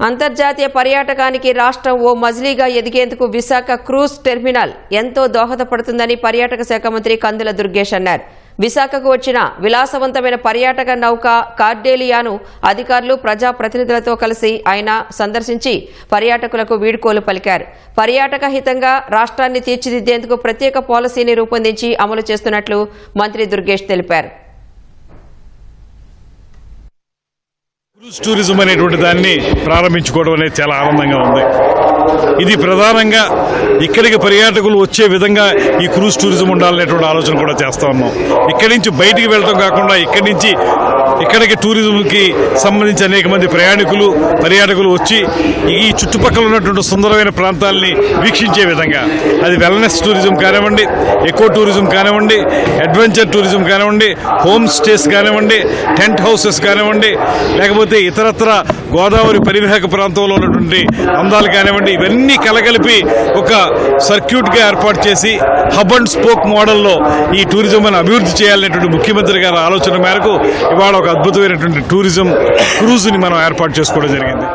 అంతర్జాతీయ పర్యాటకానికి రాష్ట్రం ఓ మజిలీగా ఎదిగేందుకు Visakha cruise terminal ఎంతో దోహదపడుతుందని పర్యాటక శాఖ మంత్రి కందుల దుర్గేష్ అన్నారు. విశాఖకు వచ్చిన విలాసవంతమైన పర్యాటక నౌక కార్డేలియాను అధికారులు ప్రజాప్రతినిధులతో కలిసి ఆయన సందర్శించి పర్యాటకులకు వీడ్కోలు పలికారు. పర్యాటక హితంగా రాష్ట్రాన్ని తీర్చిదిద్దేందుకు ప్రత్యేక పాలసీని రూపొందించి అమలు చేస్తున్నట్లు మంత్రి దుర్గేష్ తెలిపారు. క్రూజ్ టూరిజం అనేటువంటి దాన్ని ప్రారంభించుకోవడం అనేది చాలా ఆనందంగా ఉంది. ఇది ప్రధానంగా ఇక్కడికి పర్యాటకులు వచ్చే విధంగా ఈ క్రూజ్ టూరిజం ఉండాలనేటువంటి ఆలోచన కూడా చేస్తా ఉన్నాం. ఇక్కడి నుంచి బయటికి వెళ్ళడం కాకుండా ఇక్కడి నుంచి ఇక్కడికి టూరిజంకి సంబంధించి అనేక మంది పర్యాటకులు వచ్చి ఈ చుట్టుపక్కల ఉన్నటువంటి సుందరమైన ప్రాంతాలని వీక్షించే విధంగా అది వెల్నెస్ టూరిజం కానివ్వండి, ఎకో టూరిజం కానివ్వండి, అడ్వెంచర్ టూరిజం కానివ్వండి, హోమ్ స్టేస్ కానివ్వండి, టెంట్ హౌసెస్ కానివ్వండి, లేకపోతే ఇతరత్ర గోదావరి పరివాహక ప్రాంతంలో ఉన్నటువంటి అందాలు కానివ్వండి, ఇవన్నీ కలగలిపి ఒక సర్క్యూట్గా ఏర్పాటు చేసి హబ్ అండ్ స్పోక్ మోడల్లో ఈ టూరిజం అభివృద్ధి చేయాలనేటువంటి ముఖ్యమంత్రి గారి ఆలోచన మేరకు ఇవాళ ఒక అద్భుతమైనటువంటి టూరిజం క్రూజ్ని మనం ఏర్పాటు చేసుకోవడం జరిగింది.